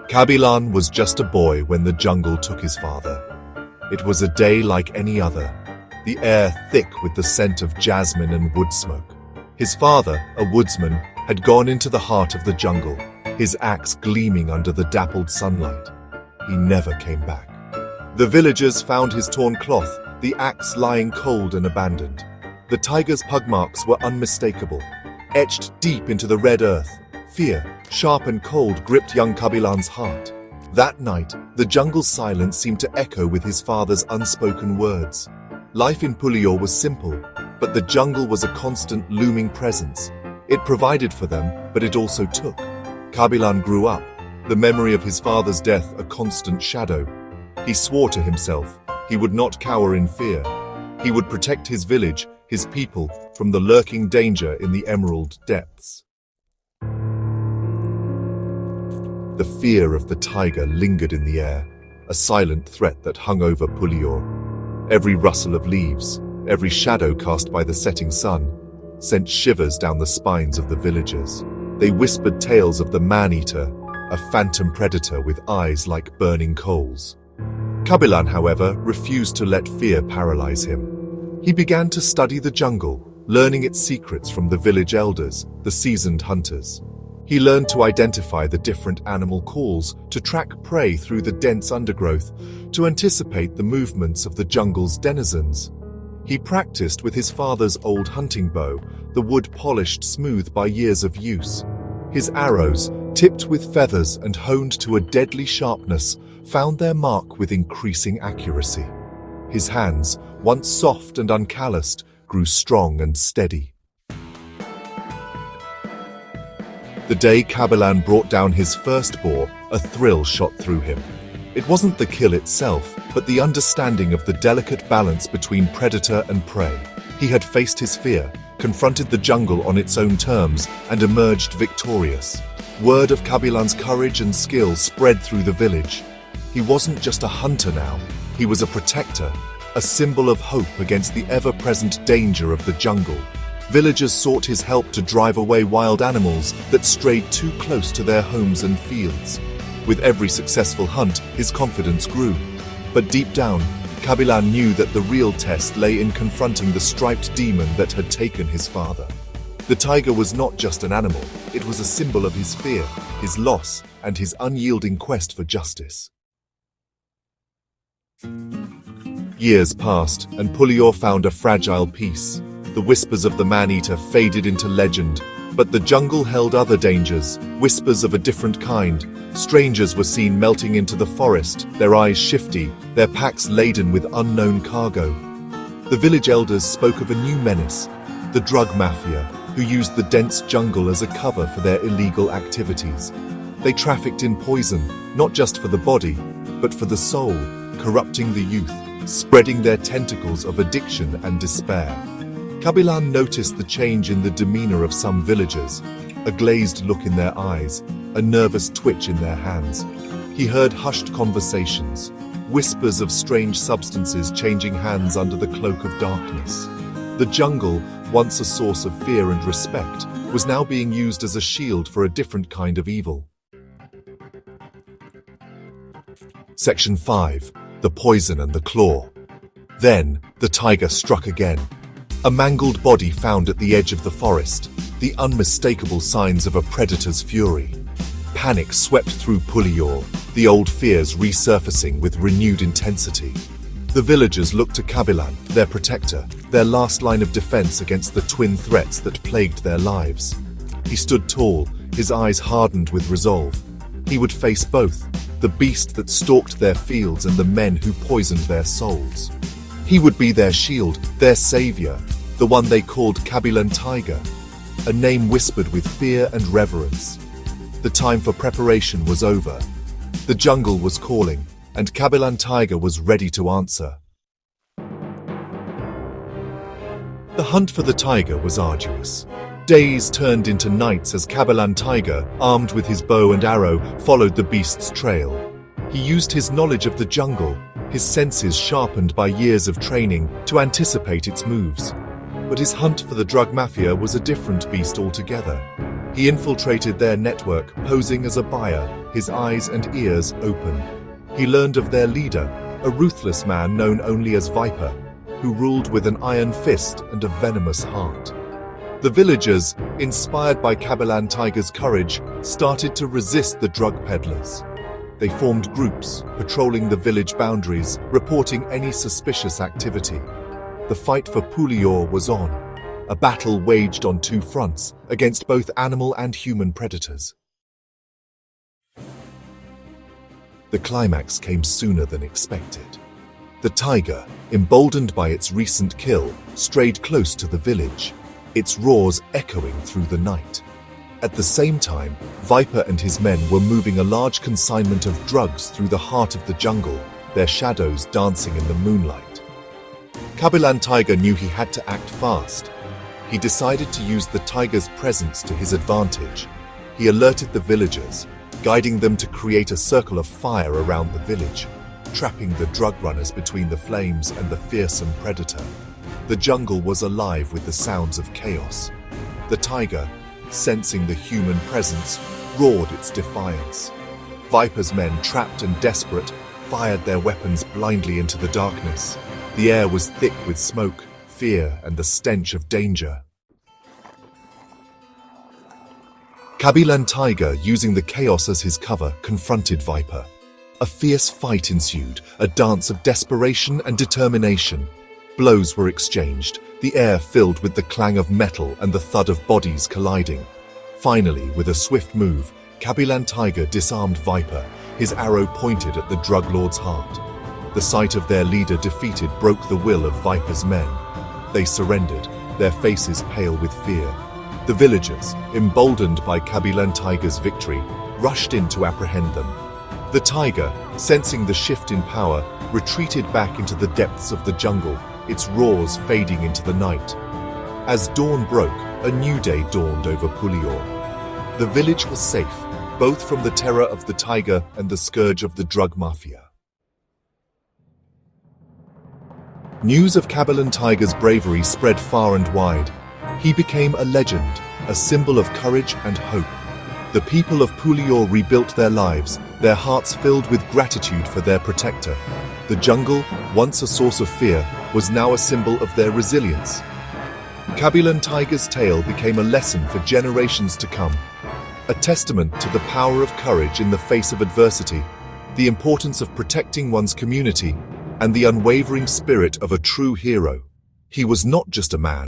Kabilan was just a boy when the jungle took his father. It was a day like any other, the air thick with the scent of jasmine and wood smoke. His father, a woodsman, had gone into the heart of the jungle, his axe gleaming under the dappled sunlight. He never came back. The villagers found his torn cloth, the axe lying cold and abandoned. The tiger's pug marks were unmistakable, etched deep into the red earth. Fear, sharp and cold, gripped young Kabilan's heart. That night, the jungle's silence seemed to echo with his father's unspoken words. Life in Pulior was simple, but the jungle was a constant looming presence. It provided for them, but it also took. Kabilan grew up, the memory of his father's death a constant shadow. He swore to himself he would not cower in fear. He would protect his village, his people, from the lurking danger in the emerald depths. The fear of the tiger lingered in the air, a silent threat that hung over Pulior. Every rustle of leaves, every shadow cast by the setting sun, sent shivers down the spines of the villagers. They whispered tales of the man-eater, a phantom predator with eyes like burning coals. Kabilan, however, refused to let fear paralyze him. He began to study the jungle, learning its secrets from the village elders, the seasoned hunters. He learned to identify the different animal calls, to track prey through the dense undergrowth, to anticipate the movements of the jungle's denizens. He practiced with his father's old hunting bow, the wood polished smooth by years of use. His arrows, tipped with feathers and honed to a deadly sharpness, found their mark with increasing accuracy. His hands, once soft and uncalloused, grew strong and steady. The day Kabilan brought down his first boar, a thrill shot through him. It wasn't the kill itself, but the understanding of the delicate balance between predator and prey. He had faced his fear, confronted the jungle on its own terms, and emerged victorious. Word of Kabilan's courage and skill spread through the village. He wasn't just a hunter now, he was a protector, a symbol of hope against the ever-present danger of the jungle. Villagers sought his help to drive away wild animals that strayed too close to their homes and fields. With every successful hunt, his confidence grew. But deep down, Kabilan knew that the real test lay in confronting the striped demon that had taken his father. The tiger was not just an animal, it was a symbol of his fear, his loss, and his unyielding quest for justice. Years passed, and Pulior found a fragile peace. The whispers of the man-eater faded into legend, but the jungle held other dangers, whispers of a different kind. Strangers were seen melting into the forest, their eyes shifty, their packs laden with unknown cargo. The village elders spoke of a new menace, the drug mafia, who used the dense jungle as a cover for their illegal activities. They trafficked in poison, not just for the body, but for the soul, corrupting the youth, spreading their tentacles of addiction and despair. Kabilan noticed the change in the demeanor of some villagers, a glazed look in their eyes, a nervous twitch in their hands. He heard hushed conversations, whispers of strange substances changing hands under the cloak of darkness. The jungle, once a source of fear and respect, was now being used as a shield for a different kind of evil. Section 5. The Poison and the Claw. Then, the tiger struck again. A mangled body found at the edge of the forest, the unmistakable signs of a predator's fury. Panic swept through Pulior, the old fears resurfacing with renewed intensity. The villagers looked to Kabilan, their protector, their last line of defense against the twin threats that plagued their lives. He stood tall, his eyes hardened with resolve. He would face both, the beast that stalked their fields and the men who poisoned their souls. He would be their shield, their savior, the one they called KabilanTiger, a name whispered with fear and reverence. The time for preparation was over. The jungle was calling, and KabilanTiger was ready to answer. The hunt for the tiger was arduous. Days turned into nights as KabilanTiger, armed with his bow and arrow, followed the beast's trail. He used his knowledge of the jungle, his senses sharpened by years of training, to anticipate its moves. But his hunt for the drug mafia was a different beast altogether. He infiltrated their network, posing as a buyer, his eyes and ears open. He learned of their leader, a ruthless man known only as Viper, who ruled with an iron fist and a venomous heart. The villagers, inspired by KabilanTiger's courage, started to resist the drug peddlers. They formed groups, patrolling the village boundaries, reporting any suspicious activity. The fight for Pulior was on, a battle waged on two fronts against both animal and human predators. The climax came sooner than expected. The tiger, emboldened by its recent kill, strayed close to the village, its roars echoing through the night. At the same time, Viper and his men were moving a large consignment of drugs through the heart of the jungle, their shadows dancing in the moonlight. KabilanTiger knew he had to act fast. He decided to use the tiger's presence to his advantage. He alerted the villagers, guiding them to create a circle of fire around the village, trapping the drug runners between the flames and the fearsome predator. The jungle was alive with the sounds of chaos. The tiger, sensing the human presence, roared its defiance. Viper's men, trapped and desperate, fired their weapons blindly into the darkness. The air was thick with smoke, fear, and the stench of danger. KabilanTiger, using the chaos as his cover, confronted Viper. A fierce fight ensued, a dance of desperation and determination. Blows were exchanged, the air filled with the clang of metal and the thud of bodies colliding. Finally, with a swift move, KabilanTiger disarmed Viper, his arrow pointed at the drug lord's heart. The sight of their leader defeated broke the will of Viper's men. They surrendered, their faces pale with fear. The villagers, emboldened by KabilanTiger's victory, rushed in to apprehend them. The tiger, sensing the shift in power, retreated back into the depths of the jungle, its roars fading into the night. As dawn broke, a new day dawned over Pulior. The village was safe, both from the terror of the tiger and the scourge of the drug mafia. News of KabilanTiger's bravery spread far and wide. He became a legend, a symbol of courage and hope. The people of Pulior rebuilt their lives, their hearts filled with gratitude for their protector. The jungle, once a source of fear, was now a symbol of their resilience. KabilanTiger's tale became a lesson for generations to come, a testament to the power of courage in the face of adversity, the importance of protecting one's community, and the unwavering spirit of a true hero. He was not just a man.